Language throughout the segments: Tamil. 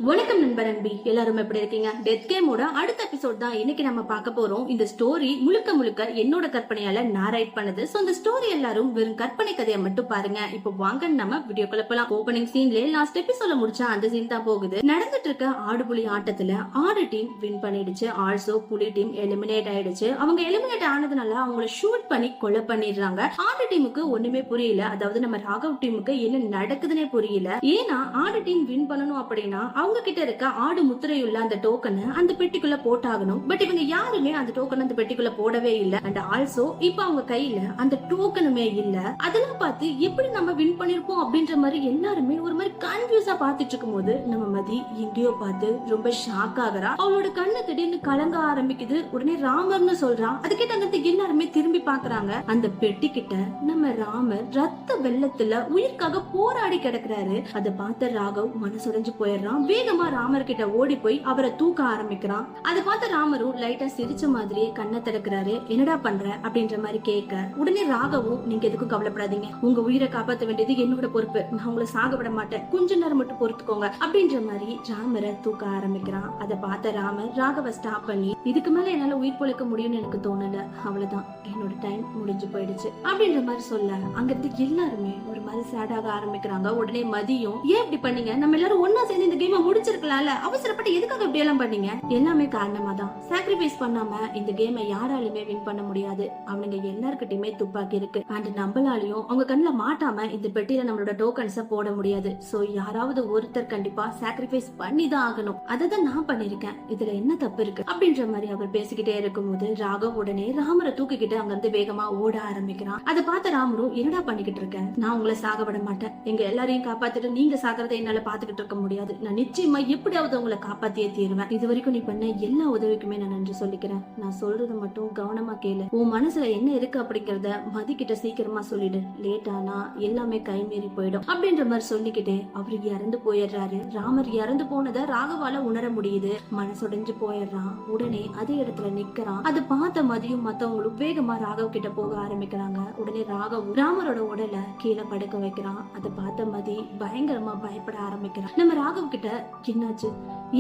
வணக்கம் நண்பர் அன்பி, எல்லாரும் எப்படி இருக்கீங்க? டெத் கேமோட அடுத்த எபிசோட் தான் இன்னைக்கு நம்ம பார்க்க போறோம். இந்த ஸ்டோரி முழுக்க என்னோட கற்பனையால நான் ரைட் பண்ணது. சோ இந்த ஸ்டோரி எல்லாரும் வெறும் கற்பனை கதையை மட்டும் பாருங்க. இப்போ வாங்க நம்ம வீடியோக்குள்ள போலாம். ஓபனிங் சீன்ல லாஸ்ட் எபிசோட்ல முடிச்சா அந்த சீன் தான் போகுது. நடந்துட்டு இருக்க ஆடுபுலி ஆட்டத்துல ஆடு டீம் வின் பண்ணிடுச்சு. ஆல்சோ புலி டீம் எலிமினேட் ஆயிடுச்சு. அவங்க எலிமினேட் ஆனதுனால அவங்கள ஷூட் பண்ணி கொலை பண்ணிடுறாங்க. ஆடு டீமுக்கு ஒண்ணுமே புரியல. அதாவது நம்ம ராகவ் டீமுக்கு என்ன நடக்குதுன்னே புரியல. ஏன்னா ஆடு டீம் வின் பண்ணணும் அப்படின்னா அவங்க கிட்ட இருக்க ஆடு முத்திரையுள்ள அந்த டோக்கனை அந்த பெட்டிக்குள்ள போட்டாகணும். பட் இவங்க யாருமே அந்த டோக்கன் அந்த பெட்டிக்குள்ள போடவே இல்ல. அண்ட் ஆல்சோ இப்ப அவங்க கையில அந்த டோக்கனுமே இல்ல. அதெல்லாம் பார்த்து எப்படி நம்ம வின் பண்ணிருப்போம் அப்படின்ற மாதிரி எல்லாருமே ஒரு மாதிரி கன்ஃபியூஸா பாத்துட்டு இருக்கும் போது நம்ம மதி எங்கேயோ பார்த்து ரொம்ப ஷாக் ஆகுறா. அவளோட கண்ணு திடீர்னு கலங்க ஆரம்பிக்குது. உடனே ராமர்னு சொல்றான். அதுக்கிட்ட அங்க எல்லாருமே திரும்பி பாக்குறாங்க. அந்த பெட்டி கிட்ட நம்ம ராமர் ரத்த வெள்ளத்துல உயிர்க்காக போராடி கிடக்குறாரு. அதை பார்த்த ராகவ் மனசுடைஞ்சு போயிடுறான். வேகமா ராமர் கிட்ட ஓடி போய் அவரை தூக்க ஆரம்பிக்கிறான். அதை பார்த்த ராமரும் லைட்டா சிரிச்ச மாதிரியே கண்ணை திறக்கிறாரு. என்னடா பண்ற அப்படின்ற மாதிரி கேட்க உடனே ராகவும் நீங்க எதுக்கும் கவலைப்படாதீங்க, உங்க உயிரை காப்பாற்ற வேண்டியது என்னோட பொறுப்பு, நான் உங்களை சாக விட மாட்டேன், கொஞ்ச நேரம் மட்டும் பொறுத்துக்கோங்க அப்படின்ற மாதிரி ராமரை தூக்க ஆரம்பிக்கிறான். அதை பார்த்த ராமர் ராகவ ஸ்டாப் பண்ணி இதுக்கு மேல என்னால உயிர் பொழைக்க முடியும்னு எனக்கு தோணல, அவ்வளவுதான் என்னோட டைம் முடிஞ்சு போயிடுச்சு அப்படின்ற மாதிரி சொல்ல அங்க இருந்து எல்லாருமே ஒரு மாதிரி சேடாக ஆரம்பிக்கிறாங்க. உடனே மதியம் ஏன் இப்படி பண்ணீங்க, நம்ம எல்லாரும் ஒன்னா சேர்ந்து இந்த கேமை முடிச்சிருக்கலாம்ல, அவசரப்பட்டு எதுக்காக இப்படி எல்லாம் பண்ணீங்க? எல்லாமே காரணமா தான். சாக்ரிஃபைஸ் பண்ணாம இந்த கேமை யாராலுமே வின் பண்ண முடியாது. அவனுங்க எல்லார்கிட்டயுமே துப்பாக்கி இருக்கு. அண்ட் நம்மளாலையும் அவங்க கண்ணுல மாட்டாம இந்த பெட்டியில நம்மளோட டோக்கன்ஸ போட முடியாது. சோ யாராவது ஒருத்தர் கண்டிப்பா சாக்ரிஃபைஸ் பண்ணி தான் ஆகணும். அததான் நான் பண்ணிருக்கேன், இதுல என்ன தப்பு இருக்கு அப்படின்ற மாதிரி அவர் பேசிக்கிட்டே இருக்கும் போது ராகவ் உடனே ராமரை தூக்கிக்கிட்டு அங்க இருந்து வேகமா ஓட ஆரம்பிக்கிறான். அதை பார்த்த ராமரும் என்னடா பண்ணிக்கிட்டு இருக்கேன், நான் உங்களை சாக விட மாட்டேன், எங்க எல்லாரையும் காப்பாத்திட்டு நீங்க சாகிறத என்னால பாத்துக்கிட்டு இருக்க முடியாது, நான் நிச்சயமா எப்படியாவது உங்களை காப்பாத்தியே தீருவேன். இது வரைக்கும் நீ பண்ண எல்லா உதவிக்குமே நான் நன்றி சொல்லிக்கிறேன். நான் சொல்றது மட்டும் கவனமா கேளு. உன் மனசுல என்ன இருக்கு அப்படிங்கறத மதி கிட்ட சீக்கிரமா சொல்லிடு. லேட் ஆனா எல்லாமே கைமீறி போயிடும் அப்படின்ற மாதிரி சொல்லிக்கிட்டே அவரு இறந்து போயிடுறாரு. ராமர் இறந்து போனதை ராகவால உணர முடியுது. மனசுடைஞ்சு போயிடுறான். உடனே அதே இடத்துல நிக்கிறான். அதை பார்த்த மதியும் மத்தவங்களும் வேகமா ராகவ் கிட்ட போக ஆரம்பிக்கிறாங்க. உடனே ராகவ் ராமரோட உடலை கீழே படுக்க வைக்கிறான். அதை பார்த்த மதி பயங்கரமா பயப்பட ஆரம்பிக்கிறான். நம்ம ராகவ் கிட்ட என்னாச்சு,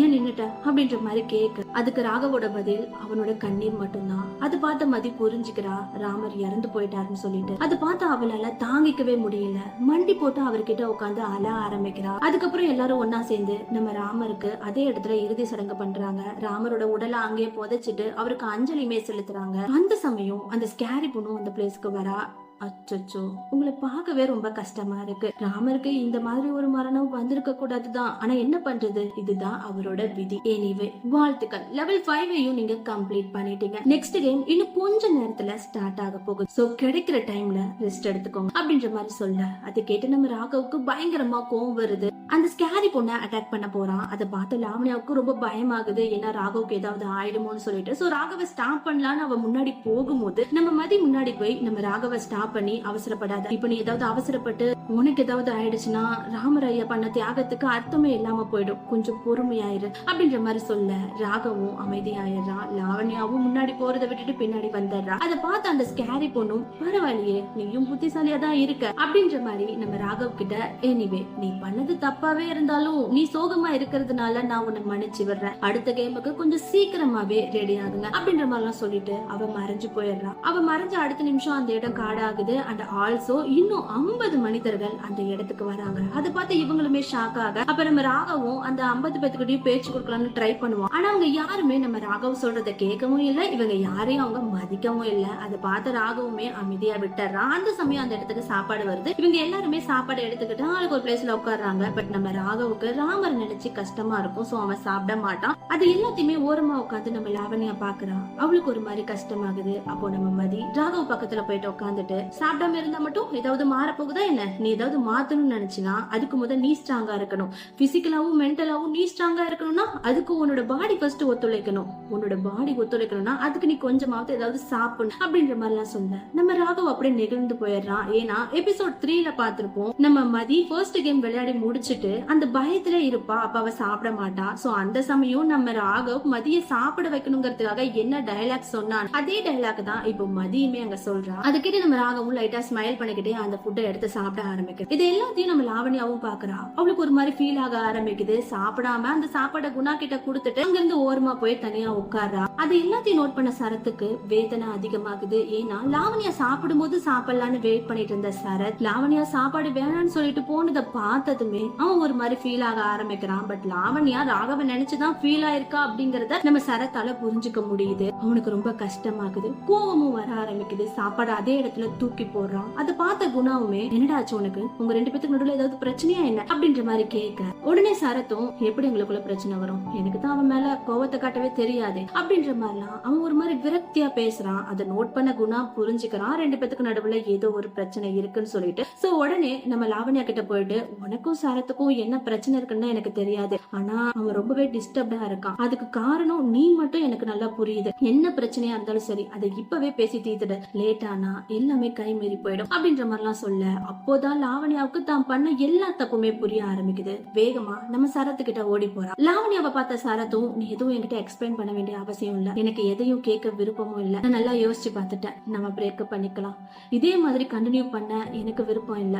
ஏன் நின்னுட்ட அப்படின்ற மாதிரி கேட்க அதுக்கு ராகவோட பதில் அவனோட கண்ணீர் மட்டும்தான். அது பார்த்த மதி புரிஞ்சுக்கிறா ராமர் இறந்து போயிட்டாருன்னு சொல்லிட்டு. அதை பார்த்து அவளால தாங்கிக்கவே முடியல. மண்டி போட்டு அவர்கிட்ட உட்காந்து அழ ஆரம்பிக்கிறா. அதுக்கப்புறம் எல்லாரும் ஒன்னா சேர்ந்து நம்ம ராமருக்கு அதே இடத்துல இறுதி சடங்கு பண்றாங்க. ராமரோட உடலை அங்கேயே புதைச்சிட்டு அவருக்கு அஞ்சலியுமே செலுத்துறாங்க. அந்த சமயம் அந்த ஸ்கேரி பொண்ணும் அந்த பிளேஸ்க்கு வரா. அச்சோ, உங்களை பார்க்கவே ரொம்ப கஷ்டமா இருக்கு. ராமருக்கு இந்த மாதிரி ஒரு மரணம் வந்திருக்க கூடாதுதான். ஆனா என்ன பண்றது, இதுதான் அவரோட விதி. எனிவே வாழ்த்துக்கள், லெவல் 5 நீங்க கம்ப்ளீட் பண்ணிட்டீங்க. நெக்ஸ்ட் கேம் இன்னும் கொஞ்ச நேரத்துல ஸ்டார்ட் ஆக போகுது. சோ கிடைக்கிற டைம்ல ரெஸ்ட் எடுத்துக்கோங்க அப்படின்ற மாதிரி சொல்ல அதை கேட்டு நம்ம ராகவுக்கு பயங்கரமா கோவம் வருது. அந்த ஸ்கேரி பொண்ணை அட்டாக் பண்ண போறான். அதை பார்த்து லாவண்யாவுக்கு ரொம்ப பயமாகுது. ஏன்னா ராகவுக்கு ஏதாவது ஆயிடுமோன்னு சொல்லிட்டு சோ ராகவை ஸ்டாப் பண்ணலான்னு அவ முன்னாடி போகும்போது நம்ம மதி முன்னாடி போய் நம்ம ராகவை ஸ்டாப் பண்ணி அவசரப்படாத, இப்ப நீ ஏதாவது அவசரப்பட்டு உனக்கு ஏதாவது ஆயிடுச்சுன்னா ராமர் ஐயா பண்ண தியாகத்துக்கு அர்த்தமே இல்லாம போயிடும், கொஞ்சம் பொறுமையாயிரு அப்படின்ற மாதிரி சொல்ல ராகவும் அமைதியாயிடுறான். லாவண்யாவும் முன்னாடி போறதை விட்டுட்டு பின்னாடி வந்துடுறா. அதை பார்த்து அந்த ஸ்கேரி பொண்ணும் பரவாயில்லையே நீயும் புத்திசாலியா தான் இருக்க அப்படின்ற மாதிரி நம்ம ராகவ் கிட்ட எனிவே நீ பண்ணது தப்பாவே இருந்தாலும் நீ சோகமா இருக்கிறதுனால நான் உன்னை மன்னிச்சு விடுறேன், அடுத்த கேமுக்கு கொஞ்சம் சீக்கிரமாவே ரெடி ஆகுங்க அப்படின்ற மாதிரி எல்லாம் சொல்லிட்டு அவ மறைஞ்சு போயிடுறான். அவ மறைஞ்ச அடுத்த நிமிஷம் அந்த இடம் காடாகுது. அண்ட் ஆல்சோ இன்னும் 50 மனிதர்கள் அந்த இடத்துக்கு வராங்க. அதை பார்த்து இவங்களுமே ஷாக் ஆக அப்ப நம்ம ராகவும் அந்த 50 பேத்துக்கிட்டையும் பேச்சு கொடுக்கலாம்னு ட்ரை பண்ணுவோம். ஆனா அவங்க யாருமே நம்ம ராகவ் சொல்றதை கேட்கவும் இல்லை, இவங்க யாரையும் அவங்க மதிக்கவும் இல்லை. அதை பார்த்த ராகவுமே அமைதியா விட்டுறான். அந்த சமயம் அந்த இடத்துக்கு சாப்பாடு வருது. இவங்க எல்லாருமே சாப்பாடு எடுத்துக்கிட்டு ஆளுக்கு ஒரு பிளேஸ்ல உட்காடுறாங்க. பட் நம்ம ராகவுக்கு ராமர் நினைச்சு கஷ்டமா இருக்கும். சோ அவன் சாப்பிட மாட்டான். அது எல்லாத்தையுமே ஓரமா உட்காந்து நம்ம லாவண்யா பாக்குறான். அவளுக்கு ஒரு மாதிரி கஷ்டமாகுது. அப்போ நம்ம மதி ராகவ் பக்கத்துல போயிட்டு உட்காந்துட்டு சாப்பிடாம இருந்தா மட்டும் ஏதாவது மாற போகுதா என்ன, நீ ஏதாவது மாத்தணும்னு நினைச்சினா அதுக்கு முதல் நீ ஸ்ட்ராங்கா இருக்கணும். பிசிக்கலாவும் மென்டலாவும் நீ ஸ்ட்ராங்கா இருக்கணும்னா அதுக்கு உன்னோட பாடி ஃபர்ஸ்ட் ஒத்துழைக்கணும். உன்னோட பாடி ஒத்துழைக்கணும்னா அதுக்கு நீ கொஞ்சமாவது ஏதாவது சாப்பிடணும் அப்படின்ற மாதிரி எல்லாம் சொல்ல நம்ம ராகவ் அப்படியே நெகிழ்ந்து போயிடுறான். ஏன்னா எபிசோட் 3ல பாத்திருப்போம் நம்ம மதி ஃபர்ஸ்ட் கேம் விளையாடி முடிச்சுட்டு முடிச்சிட்டு அந்த பயத்துல இருப்பா. அப்ப அவ சாப்பிட மாட்டா. சோ அந்த சமயம் நம்ம ராகவ் மதிய சாப்பிட வைக்கணுங்கிறதுக்காக என்ன டயலாக் சொன்னான் அதே டயலாக் தான் இப்போ மதியமே அங்க சொல்றா. அதுக்கிட்ட நம்ம ராகவும் லைட்டா ஸ்மைல் பண்ணிக்கிட்டே அந்த ஃபுட்டை எடுத்து சாப்பிட ஆரம்பிக்குது. இது எல்லாத்தையும் நம்ம லாவண்யாவும் பாக்குறா. அவளுக்கு ஒரு மாதிரி ஃபீல் ஆக ஆரம்பிக்குது. சாப்பிடாம அந்த சாப்பாடை குணா கிட்ட கொடுத்துட்டு அங்க இருந்து ஓரமா போய் தனியா உட்கார்றா. அது எல்லாத்தையும் நோட் பண்ண சரத்துக்கு வேதனை அதிகமாகுது. ஏன்னா லாவண்யா சாப்பிடும் போது சாப்பிடலான்னு வெயிட் பண்ணிட்டு இருந்த சரத் லாவண்யா சாப்பாடு வேணான்னு சொல்லிட்டு போனதை பார்த்ததுமே அவன் ஒரு மாதிரி ஃபீல் ஆக ஆரம்பிக்கிறான். பட் லாவண்யா ராகவ நினைச்சுதான் ஃபீல் ஆயிருக்கா அப்படிங்கறத நம்ம சரத்தால புரிஞ்சுக்க முடியுது. அவனுக்கு ரொம்ப கஷ்டமாகுது. கோவமும் வர ஆரம்பிக்குது. சாப்பாடு அதே இடத்துல தூக்கி போடுறான். அதை பார்த்த குணாவுமே என்னடாச்சு உனக்கு, உங்க ரெண்டு பேத்துக்கு நடுவுல ஏதாவது பிரச்சனையா என்ன அப்படின்ற மாதிரி கேட்க உடனே சரத்தும் எப்படி எங்களுக்குள்ள பிரச்சனை வரும், எனக்கு தான் அவன் மேல கோவத்தை காட்டவே தெரியாது அப்படின்ற மாதிரிலாம் அவன் ஒரு மாதிரி விரக்தியா பேசுறான். அதை நோட் பண்ண குணா புரிஞ்சுக்கிறான். ரெண்டு பேத்துக்கு நடுவுல ஏதோ ஒரு பிரச்சனை இருக்குன்னு சொல்லிட்டு சோ உடனே நம்ம லாவண்யா கிட்ட போயிட்டு உனக்கும் சரத்துக்கும் என்ன பிரச்சனை இருக்குன்னு எனக்கு தெரியாது, ஆனா அவன் ரொம்பவே டிஸ்டர்ப்டா இருக்கான். அதுக்கு காரணம் நீ மட்டும் எனக்கு நல்லா புரியுது. என்ன பிரச்சனையா இருந்தாலும் சரி அதை இப்பவே பேசி தீர்த்துடு, லேட் ஆனா எல்லாமே கை மீறி போயிடும் அப்படின்ற மாதிரிலாம் சொல்ல அப்போதான் லாவண்யாவுக்கு தான் பண்ண எல்லா தப்புமே புரிய ஆரம்பிக்குது. வேகமா நம்ம சரத்து கிட்ட ஓடி போறா. லாவண்யாவை பார்த்த சரத்தும் நீ எதுவும் என்கிட்ட எக்ஸ்பிளைன் பண்ண வேண்டிய அவசியம் இல்ல, எனக்கு எதையும் கேட்க விருப்பமும் இல்ல, நான் நல்லா யோசிச்சு பார்த்துட்டேன், நம்ம பிரேக்கப் பண்ணிக்கலாம், இதே மாதிரி கண்டினியூ பண்ண எனக்கு விருப்பம் இல்ல,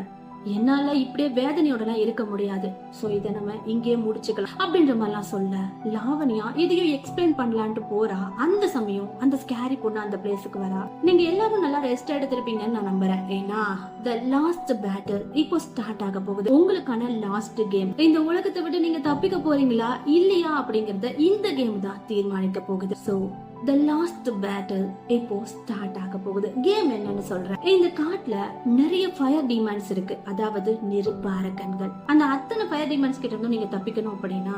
என்னால இப்படியே வேதனையோட எல்லாம் இருக்க முடியாது, சோ இத நம்ம இங்கே முடிச்சுக்கலாம் அப்படின்ற மாதிரிலாம் சொல்ல லாவண்யா இதையும் எக்ஸ்பிளைன் பண்ணலான்ட்டு போறா. அந்த சமயம் அந்த ஸ்கேரி பொண்ணு அந்த பிளேஸுக்கு வரா. நீங்க எல்லாரும் நல்லா ரெஸ்ட் எடுத்திருப்பீங்கன்னு நான் நம்புறேன். ஏன்னா தி லாஸ்ட் பேட்டில் இப்போ ஸ்டார்ட் ஆக போகுது. உங்களுக்கான லாஸ்ட் கேம். இந்த உலகத்தை விட்டு நீங்க தப்பிக்க போறீங்களா இல்லையா அப்படிங்கறத இந்த கேம் தான் தீர்மானிக்க போகுது. சோ The last battle இப்போ ஸ்டார்ட் ஆக போகுது. கேம் என்னன்னு சொல்றேன். இந்த காட்டுல நிறைய ஃபயர் டீமன்ஸ் இருக்கு, அதாவது நெருப்பு அரக்கன்கள். அந்த அத்தனை ஃபயர் டீமன்ஸ் கிட்ட இருந்தும் நீங்க தப்பிக்கணும் அப்படின்னா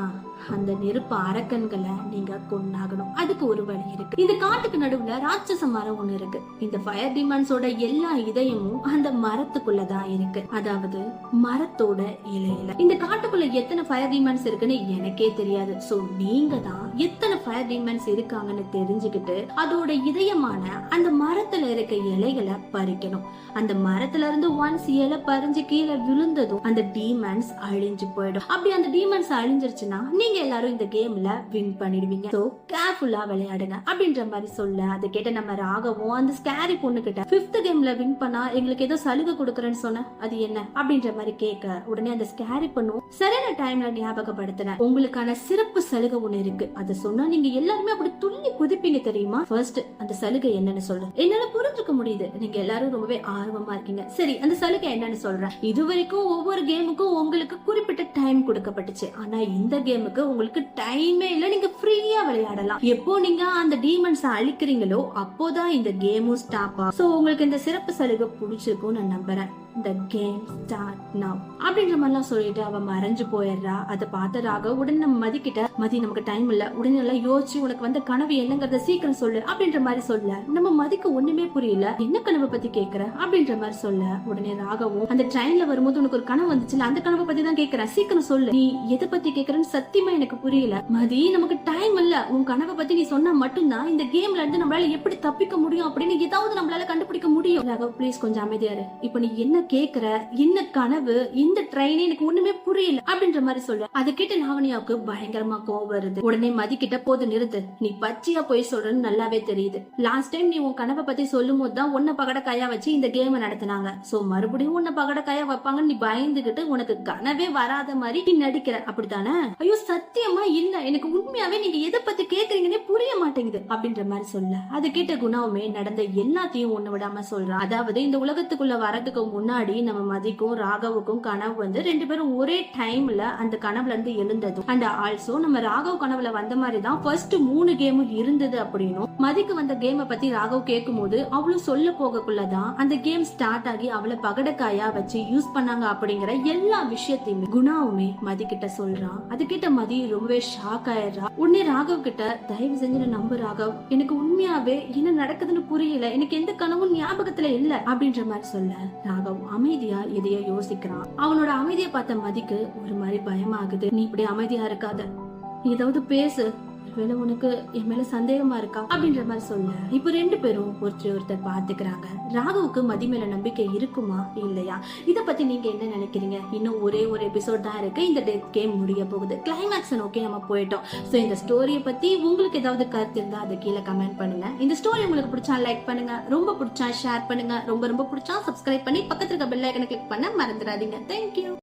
அந்த நெருப்பு அரக்கன்களை நீங்க கொன்னாகணும். அதுக்கு ஒரு வழி இருக்கு. இந்த காட்டுக்கு நடுவுல ராட்சச மரம் ஒண்ணு இருக்கு. இந்த ஃபயர் டீமன்ஸோட எல்லா இதயமும் அந்த மரத்துக்குள்ளதான் இருக்கு, அதாவது மரத்தோட இலையில. இந்த காட்டுக்குள்ள எத்தனை ஃபயர் டீமன்ஸ் இருக்குன்னு எனக்கே தெரியாது. சோ நீங்க தான் எத்தனை ஃபயர் டீமன்ஸ் இருக்காங்கன்னு தெரிஞ்சுக்கிட்டு அதோட இதயமான அந்த மரத்துல இருக்க இலைகளை பறிக்கணும். அந்த மரத்துல இருந்து ஒன்ஸ் இலை பறிஞ்சு கீழே விழுந்ததும் அந்த டீமன்ஸ் அழிஞ்சு போயிடும். அப்படி அந்த டீமன்ஸ் அழிஞ்சிருச்சுன்னா நீங்க எல்லாரும் இந்த கேம்ல வின் பண்ணிடுவீங்க. சோ கேர்ஃபுல்லா விளையாடுங்க அப்படின்ற மாதிரி சொல்ல அதை கேட்ட நம்ம ராகவும் அந்த ஸ்கேரி பொண்ணு கிட்ட 5th கேம்ல வின் பண்ணா எங்களுக்கு ஏதோ சலுகை கொடுக்கறேன்னு சொன்ன அது என்ன அப்படின்ற மாதிரி கேட்க உடனே அந்த ஸ்கேரி பொண்ணும் சரியான டைம்ல ஞாபகப்படுத்தின உங்களுக்கான சிறப்பு சலுகை ஒண்ணு இருக்கு, அதை சொன்னா நீங்க எல்லாருமே அப்படி துள்ளி குதிப்பீங்க தெரியுமா. ஃபர்ஸ்ட் அந்த சலுகை என்னன்னு சொல்லு. என்னால புரிஞ்சுக்க முடியுது நீங்க எல்லாரும் ரொம்பவே ஆர்வமா இருக்கீங்க. சரி அந்த சலுகை என்னன்னு சொல்றேன். இது வரைக்கும் ஒவ்வொரு கேமுக்கும் உங்களுக்கு குறிப்பிட்ட டைம் கொடுக்கப்பட்டுச்சு, ஆனா இந்த கேமுக்கு உங்களுக்கு டைமே இல்ல, நீங்க ஃப்ரீயா விளையாடலாம். எப்போ நீங்க அந்த டீமன்ஸ் அழிக்கிறீங்களோ அப்போதான் இந்த கேமும் ஸ்டாப் ஆகும். சோ உங்களுக்கு இந்த சிறப்பு சலுகை பிடிச்சிருக்கும் நான் நம்புறேன். The game start now அப்படின்ற மாதிரிலாம் சொல்லிட்டு அவ மறைஞ்சு போயிடுறா. அதை பார்த்ததாக உடனே நம்ம மதிக்கிட்ட மதி நமக்கு டைம் இல்ல, உடனே எல்லாம் யோசிச்சு உனக்கு வந்த கனவு என்னங்கறத சீக்கிரம் சொல்லு அப்படின்ற மாதிரி சொல்ல நம்ம மதிக்கு ஒண்ணுமே புரியல. என்ன கனவை பத்தி கேக்குற அப்படின்ற மாதிரி சொல்ல உடனே ராகவும் அந்த ட்ரெயின்ல வரும்போது உனக்கு ஒரு கனவு வந்துச்சுல அந்த கனவை பத்தி தான் கேக்குறேன், சீக்கிரம் சொல்லு, நீ எதை பத்தி கேக்குறன்னு சத்தியமா எனக்கு புரியல. மதி நமக்கு டைம் இல்ல, உன் கனவை பத்தி நீ சொன்னா மட்டும்தான் இந்த கேம்ல இருந்து நம்மளால எப்படி தப்பிக்க முடியும் அப்படின்னு ஏதாவது நம்மளால கண்டுபிடிக்க முடியும். ராகவ் ப்ளீஸ் கொஞ்சம் அமைதியா இரு, இப்ப நீ என்ன கேக்குற, என்ன கனவு, இந்த ட்ரெயின் எனக்கு ஒண்ணுமே புரியல அப்படின்ற மாதிரி சொல்ல அதை கேட்டு லாவண்யாவுக்கு பயங்கரமா கோவம் வருது. உடனே மதி கிட்ட போது நிறுத்து, நீ பச்சையா போய் சொல்றன்னு நல்லாவே தெரியுது. லாஸ்ட் டைம் நீ உன் கனவை பத்தி சொல்லும் போதுதான் உன்ன பகட கையா வச்சு இந்த கேம் நடத்தினாங்க. சோ மறுபடியும் உன்ன பகட கையா வைப்பாங்கன்னு நீ பயந்துகிட்டு உனக்கு கனவே வராத மாதிரி நீ நடிக்கிற அப்படித்தானே. ஐயோ சத்தியமா இல்ல, எனக்கு உண்மையாவே நீங்க எதை பத்தி கேக்குறீங்கன்னே புரிய மாட்டேங்குது அப்படின்ற மாதிரி சொல்ல அதை கேட்ட குணாவுமே நடந்த எல்லாத்தையும் ஒண்ணு விடாம சொல்றான். அதாவது இந்த உலகத்துக்குள்ள வரதுக்கு முன்னாடி நம்ம மதிக்கும் ராகவுக்கும் கனவு வந்து ரெண்டு பேரும் ஒரே டைம்ல அந்த கனவுல இருந்து எழுந்ததும் அண்ட் ஆல்சோ நம்ம ராகவ் கனவுல வந்த மாதிரி தான் ஃபர்ஸ்ட் 3 கேமும் இருந்தது அப்படின்னும் மதிக்கு வந்த கேமை பத்தி ராகவ் கேட்கும் போது அவளும் சொல்ல போகக்குள்ளதான் அந்த கேம் ஸ்டார்ட் ஆகி அவளை பகடக்காயா வச்சு யூஸ் பண்ணாங்க அப்படிங்கிற எல்லா விஷயத்தையுமே குணாவுமே மதி கிட்ட சொல்றான். அது கிட்ட மதி ரொம்பவே ஷாக் ஆயிடுறா. உடனே ராகவ் கிட்ட தயவு செஞ்சு நம்பு ராகவ், எனக்கு உண்மையாவே என்ன நடக்குதுன்னு புரியல, எனக்கு எந்த கனவும் ஞாபகத்துல இல்ல அப்படின்ற மாதிரி சொல்ல ராகவ் அமைதியா எதையோ யோசிக்கிறான். அவனோட அமைதியை பார்த்த மதிக்கு ஒரு மாதிரி பயமாகுது. நீ இப்படி அமைதியா இருக்காத, ஏதாவது பேசு, ஒருவேளை உனக்கு என் மேல சந்தேகமா இருக்கா அப்படின்ற மாதிரி சொல்ல இப்ப 2 பேரும் ஒருத்தர் பாத்துக்கிறாங்க. ராகுவுக்கு மதி மேல நம்பிக்கை இருக்குமா இல்லையா? இத பத்தி நீங்க என்ன நினைக்கிறீங்க? இன்னும் ஒரே ஒரு எபிசோட் தான் இருக்கு. இந்த டெத் கேம் முடிய போகுது. கிளைமேக்ஸ் நோக்கி நம்ம போயிட்டோம். சோ இந்த ஸ்டோரியை பத்தி உங்களுக்கு ஏதாவது கருத்து இருந்தா அதை கீழே கமெண்ட் பண்ணுங்க. இந்த ஸ்டோரி உங்களுக்கு பிடிச்சா லைக் பண்ணுங்க, ரொம்ப பிடிச்சா ஷேர் பண்ணுங்க, ரொம்ப பிடிச்சா சப்ஸ்கிரைப் பண்ணி பக்கத்துல இருக்க பெல் ஐகானை கிளிக் பண்ண மறந்துடாதீங்க. தேங்க்யூ.